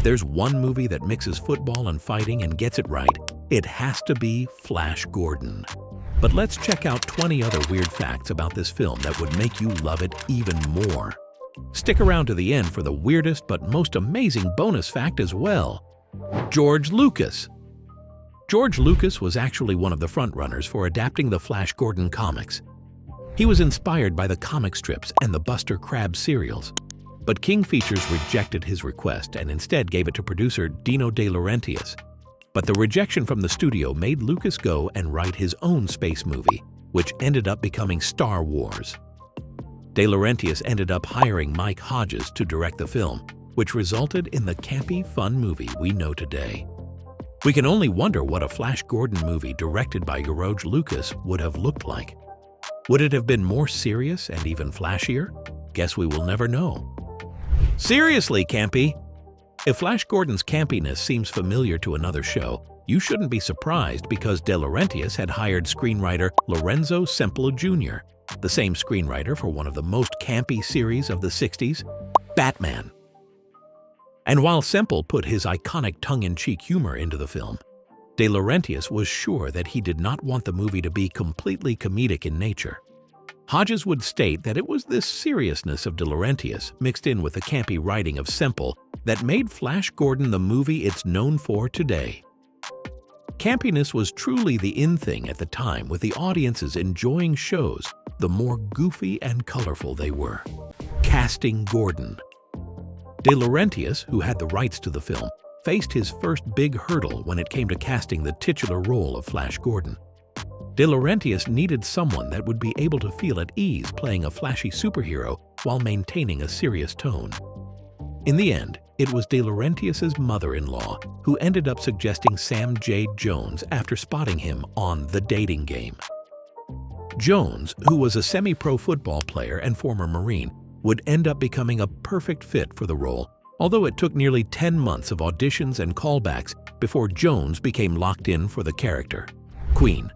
there's one movie that mixes football and fighting and gets it right, it has to be Flash Gordon. But let's check out 20 other weird facts about this film that would make you love it even more. Stick around to the end for the weirdest but most amazing bonus fact as well. George Lucas. George Lucas was actually one of the frontrunners for adapting the Flash Gordon comics. He was inspired by the comic strips and the Buster Crabbe serials. But King Features rejected his request and instead gave it to producer Dino De Laurentiis. But the rejection from the studio made Lucas go and write his own space movie, which ended up becoming Star Wars. De Laurentiis ended up hiring Mike Hodges to direct the film, which resulted in the campy, fun movie we know today. We can only wonder what a Flash Gordon movie directed by George Lucas would have looked like. Would it have been more serious and even flashier? Guess we will never know. Seriously, campy! If Flash Gordon's campiness seems familiar to another show, you shouldn't be surprised because De Laurentiis had hired screenwriter Lorenzo Semple Jr., the same screenwriter for one of the most campy series of the 60s, Batman. And while Semple put his iconic tongue-in-cheek humor into the film, De Laurentiis was sure that he did not want the movie to be completely comedic in nature. Hodges would state that it was this seriousness of De Laurentiis mixed in with the campy writing of Semple that made Flash Gordon the movie it's known for today. Campiness was truly the in thing at the time, with the audiences enjoying shows the more goofy and colorful they were. Casting Gordon. De Laurentiis, who had the rights to the film, faced his first big hurdle when it came to casting the titular role of Flash Gordon. De Laurentiis needed someone that would be able to feel at ease playing a flashy superhero while maintaining a serious tone. In the end, it was De Laurentiis' mother-in-law who ended up suggesting Sam J. Jones after spotting him on The Dating Game. Jones, who was a semi-pro football player and former Marine, would end up becoming a perfect fit for the role, although it took nearly 10 months of auditions and callbacks before Jones became locked in for the character. Queen.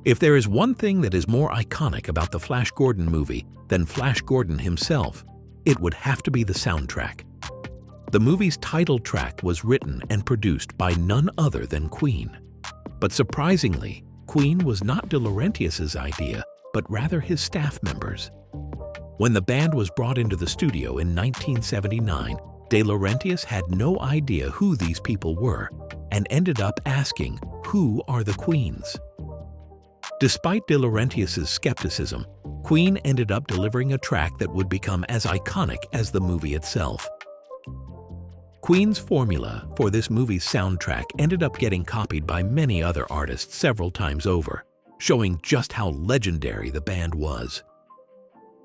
If there is one thing that is more iconic about the Flash Gordon movie than Flash Gordon himself, it would have to be the soundtrack. The movie's title track was written and produced by none other than Queen. But surprisingly, Queen was not De Laurentiis' idea, but rather his staff members. When the band was brought into the studio in 1979, De Laurentiis had no idea who these people were and ended up asking, "Who are the Queens?" Despite De Laurentiis' skepticism, Queen ended up delivering a track that would become as iconic as the movie itself. Queen's formula for this movie's soundtrack ended up getting copied by many other artists several times over, showing just how legendary the band was.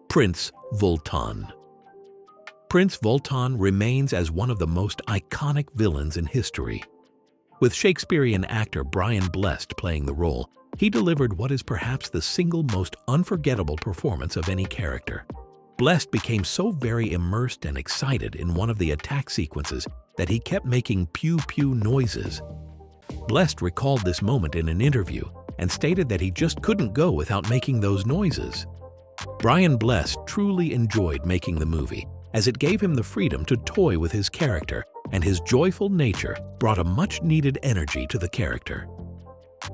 Prince Vultan. Prince Vultan remains as one of the most iconic villains in history. With Shakespearean actor Brian Blessed playing the role, he delivered what is perhaps the single most unforgettable performance of any character. Blessed became so very immersed and excited in one of the attack sequences that he kept making pew-pew noises. Blessed recalled this moment in an interview and stated that he just couldn't go without making those noises. Brian Blessed truly enjoyed making the movie, as it gave him the freedom to toy with his character, and his joyful nature brought a much-needed energy to the character.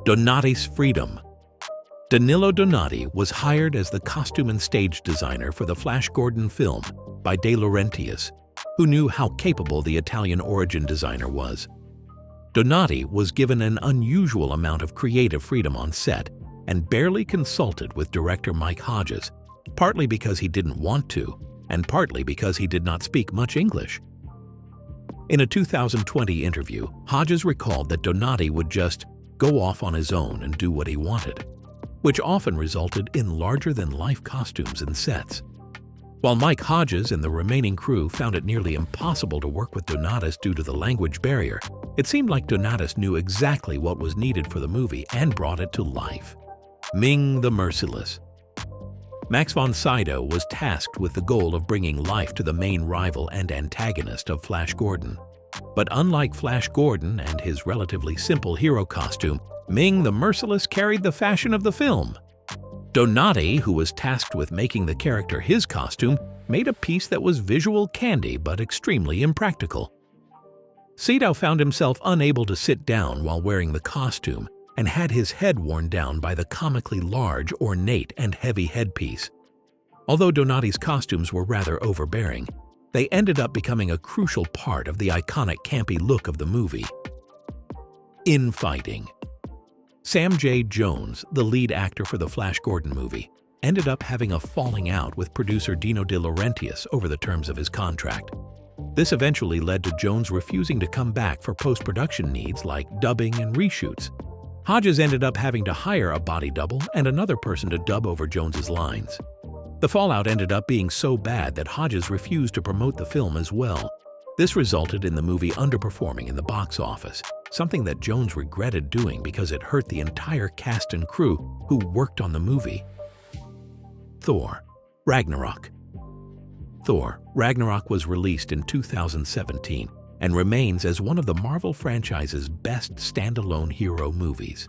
Donati's freedom. Danilo Donati was hired as the costume and stage designer for the Flash Gordon film by De Laurentiis, who knew how capable the Italian origin designer was. Donati was given an unusual amount of creative freedom on set and barely consulted with director Mike Hodges, partly because he didn't want to, and partly because he did not speak much English. In a 2020 interview, Hodges recalled that Donati would just go off on his own and do what he wanted, which often resulted in larger-than-life costumes and sets. While Mike Hodges and the remaining crew found it nearly impossible to work with Donatis due to the language barrier, it seemed like Donatis knew exactly what was needed for the movie and brought it to life. Ming the Merciless. Max von Sydow was tasked with the goal of bringing life to the main rival and antagonist of Flash Gordon. But unlike Flash Gordon and his relatively simple hero costume, Ming the Merciless carried the fashion of the film. Donati, who was tasked with making the character his costume, made a piece that was visual candy but extremely impractical. Sito found himself unable to sit down while wearing the costume and had his head worn down by the comically large, ornate, and heavy headpiece. Although Donati's costumes were rather overbearing, they ended up becoming a crucial part of the iconic campy look of the movie. Infighting. Sam J. Jones, the lead actor for the Flash Gordon movie, ended up having a falling out with producer Dino De Laurentiis over the terms of his contract. This eventually led to Jones refusing to come back for post-production needs like dubbing and reshoots. Hodges ended up having to hire a body double and another person to dub over Jones's lines. The fallout ended up being so bad that Hodges refused to promote the film as well. This resulted in the movie underperforming in the box office, something that Jones regretted doing because it hurt the entire cast and crew who worked on the movie. Thor: Ragnarok. Thor: Ragnarok was released in 2017 and remains as one of the Marvel franchise's best standalone hero movies.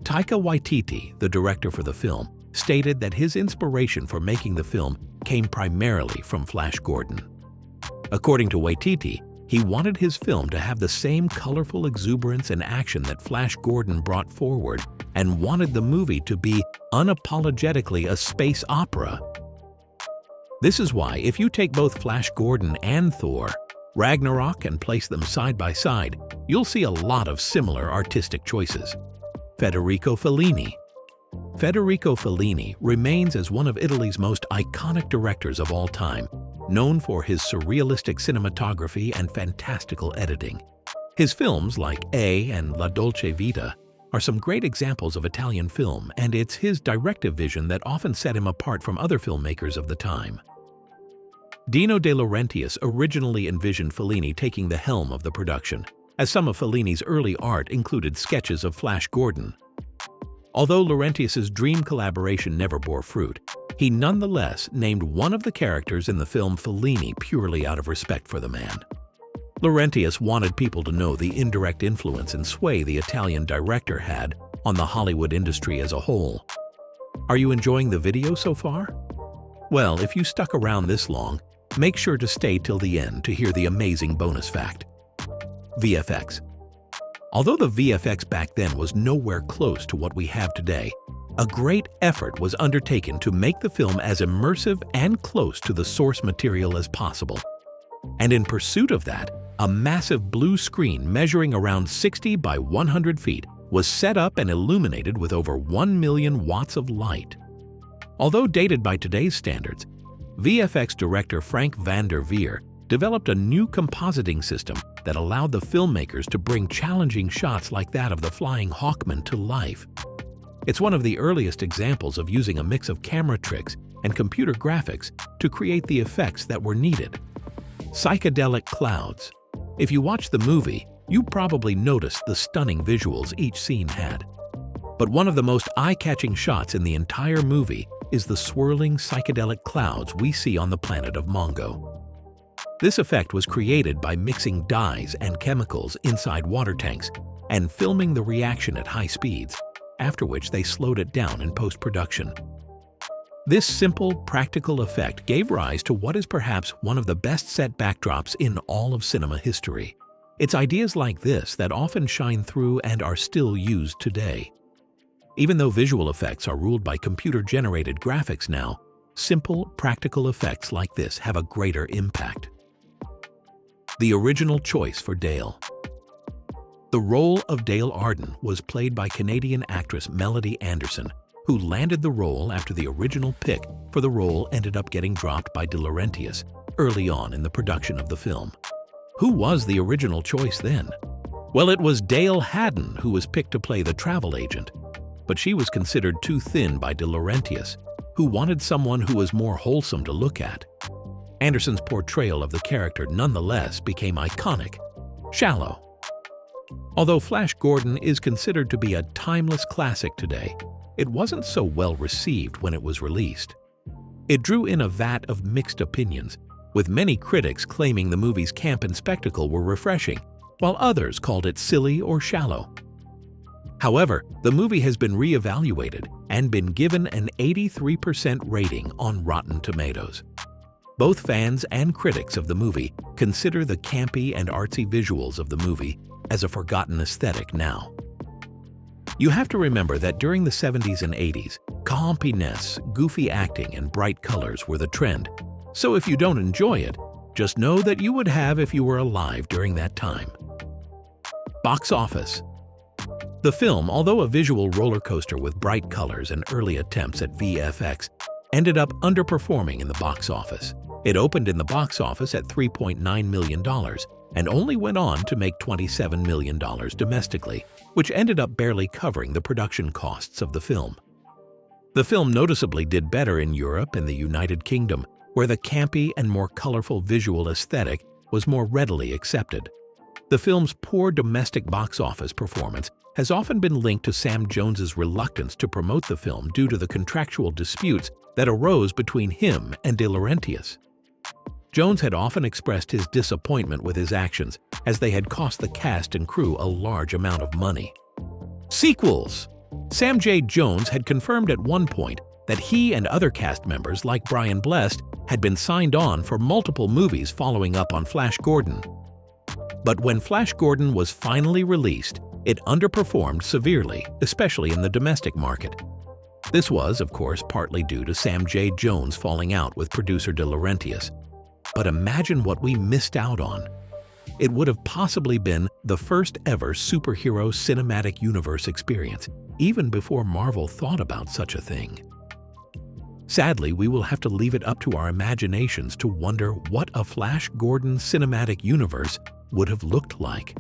Taika Waititi, the director for the film, stated that his inspiration for making the film came primarily from Flash Gordon. According to Waititi, he wanted his film to have the same colorful exuberance and action that Flash Gordon brought forward and wanted the movie to be unapologetically a space opera. This is why, if you take both Flash Gordon and Thor: Ragnarok and place them side by side, you'll see a lot of similar artistic choices. Federico Fellini. Federico Fellini remains as one of Italy's most iconic directors of all time, known for his surrealistic cinematography and fantastical editing. His films like A and La Dolce Vita are some great examples of Italian film, and it's his directive vision that often set him apart from other filmmakers of the time. Dino De Laurentiis originally envisioned Fellini taking the helm of the production, as some of Fellini's early art included sketches of Flash Gordon. Although Laurentiis' dream collaboration never bore fruit, he nonetheless named one of the characters in the film Fellini purely out of respect for the man. Laurentiis wanted people to know the indirect influence and sway the Italian director had on the Hollywood industry as a whole. Are you enjoying the video so far? Well, if you stuck around this long, make sure to stay till the end to hear the amazing bonus fact. VFX. Although the VFX back then was nowhere close to what we have today, a great effort was undertaken to make the film as immersive and close to the source material as possible. And in pursuit of that, a massive blue screen measuring around 60 by 100 feet was set up and illuminated with over 1 million watts of light. Although dated by today's standards, VFX director Frank van der Veer developed a new compositing system that allowed the filmmakers to bring challenging shots like that of the flying Hawkman to life. It's one of the earliest examples of using a mix of camera tricks and computer graphics to create the effects that were needed. Psychedelic clouds. If you watch the movie, you probably noticed the stunning visuals each scene had. But one of the most eye-catching shots in the entire movie is the swirling psychedelic clouds we see on the planet of Mongo. This effect was created by mixing dyes and chemicals inside water tanks and filming the reaction at high speeds, after which they slowed it down in post-production. This simple, practical effect gave rise to what is perhaps one of the best set backdrops in all of cinema history. It's ideas like this that often shine through and are still used today. Even though visual effects are ruled by computer-generated graphics now, simple, practical effects like this have a greater impact. The original choice for Dale. The role of Dale Arden was played by Canadian actress Melody Anderson, who landed the role after the original pick for the role ended up getting dropped by De Laurentiis early on in the production of the film. Who was the original choice then? Well, it was Dale Haddon who was picked to play the travel agent, but she was considered too thin by De Laurentiis, who wanted someone who was more wholesome to look at. Anderson's portrayal of the character nonetheless became iconic. Shallow. Although Flash Gordon is considered to be a timeless classic today, it wasn't so well received when it was released. It drew in a vat of mixed opinions, with many critics claiming the movie's camp and spectacle were refreshing, while others called it silly or shallow. However, the movie has been re-evaluated and been given an 83% rating on Rotten Tomatoes. Both fans and critics of the movie consider the campy and artsy visuals of the movie as a forgotten aesthetic now. You have to remember that during the 70s and 80s, campiness, goofy acting, and bright colors were the trend. So if you don't enjoy it, just know that you would have if you were alive during that time. Box office. The film, although a visual roller coaster with bright colors and early attempts at VFX, ended up underperforming in the box office. It opened in the box office at $3.9 million and only went on to make $27 million domestically, which ended up barely covering the production costs of the film. The film noticeably did better in Europe and the United Kingdom, where the campy and more colorful visual aesthetic was more readily accepted. The film's poor domestic box office performance has often been linked to Sam Jones's reluctance to promote the film due to the contractual disputes that arose between him and De Laurentiis. Jones had often expressed his disappointment with his actions, as they had cost the cast and crew a large amount of money. Sequels. Sam J. Jones had confirmed at one point that he and other cast members like Brian Blessed had been signed on for multiple movies following up on Flash Gordon. But when Flash Gordon was finally released, it underperformed severely, especially in the domestic market. This was, of course, partly due to Sam J. Jones falling out with producer De Laurentiis. But imagine what we missed out on. It would have possibly been the first ever superhero cinematic universe experience, even before Marvel thought about such a thing. Sadly, we will have to leave it up to our imaginations to wonder what a Flash Gordon cinematic universe would have looked like.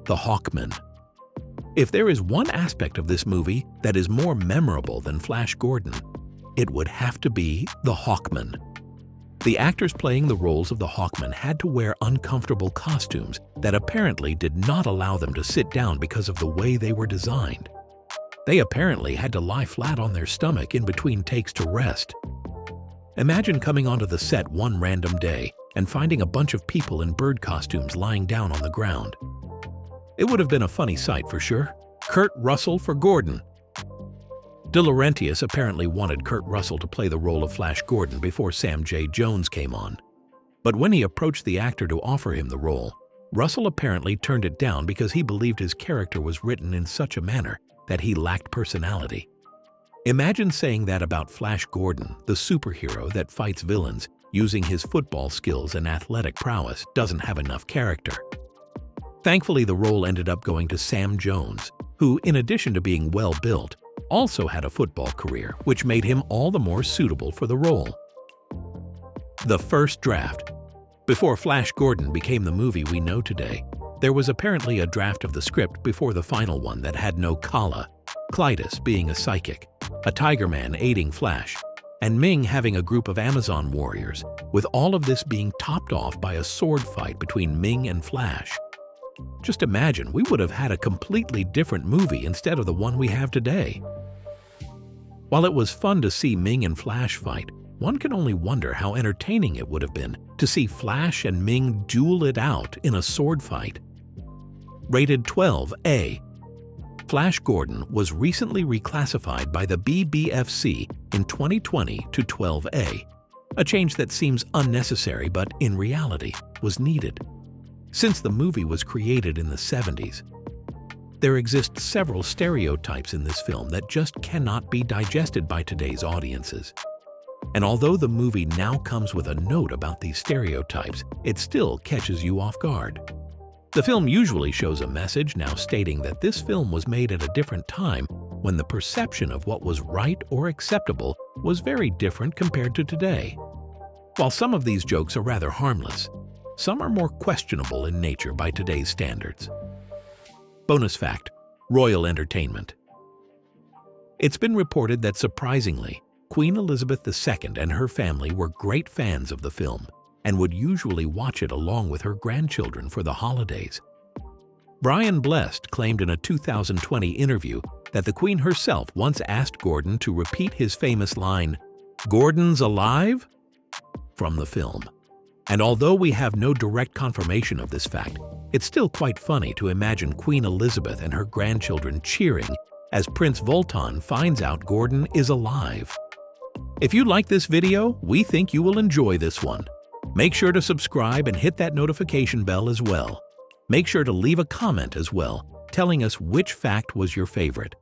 The Hawkman. If there is one aspect of this movie that is more memorable than Flash Gordon, it would have to be the Hawkman. The actors playing the roles of the Hawkman had to wear uncomfortable costumes that apparently did not allow them to sit down because of the way they were designed. They apparently had to lie flat on their stomach in between takes to rest. Imagine coming onto the set one random day and finding a bunch of people in bird costumes lying down on the ground. It would have been a funny sight for sure. Kurt Russell for Gordon. De Laurentiis apparently wanted Kurt Russell to play the role of Flash Gordon before Sam J. Jones came on. But when he approached the actor to offer him the role, Russell apparently turned it down because he believed his character was written in such a manner that he lacked personality. Imagine saying that about Flash Gordon, the superhero that fights villains using his football skills and athletic prowess doesn't have enough character. Thankfully, the role ended up going to Sam Jones, who, in addition to being well-built, also had a football career, which made him all the more suitable for the role. The first draft. Before Flash Gordon became the movie we know today, there was apparently a draft of the script before the final one that had no Kala, Clytus being a psychic, a Tiger Man aiding Flash, and Ming having a group of Amazon warriors, with all of this being topped off by a sword fight between Ming and Flash. Just imagine, we would have had a completely different movie instead of the one we have today. While it was fun to see Ming and Flash fight, one can only wonder how entertaining it would have been to see Flash and Ming duel it out in a sword fight. Rated 12A. Flash Gordon was recently reclassified by the BBFC in 2020 to 12A, a change that seems unnecessary but in reality was needed. Since the movie was created in the 70s, there exist several stereotypes in this film that just cannot be digested by today's audiences. And although the movie now comes with a note about these stereotypes, it still catches you off guard. The film usually shows a message now stating that this film was made at a different time when the perception of what was right or acceptable was very different compared to today. While some of these jokes are rather harmless, some are more questionable in nature by today's standards. Bonus fact: Royal Entertainment. It's been reported that surprisingly, Queen Elizabeth II and her family were great fans of the film and would usually watch it along with her grandchildren for the holidays. Brian Blessed claimed in a 2020 interview that the Queen herself once asked Gordon to repeat his famous line, "Gordon's alive?" from the film. And although we have no direct confirmation of this fact, it's still quite funny to imagine Queen Elizabeth and her grandchildren cheering as Prince Voltan finds out Gordon is alive. If you like this video, we think you will enjoy this one. Make sure to subscribe and hit that notification bell as well. Make sure to leave a comment as well, telling us which fact was your favorite.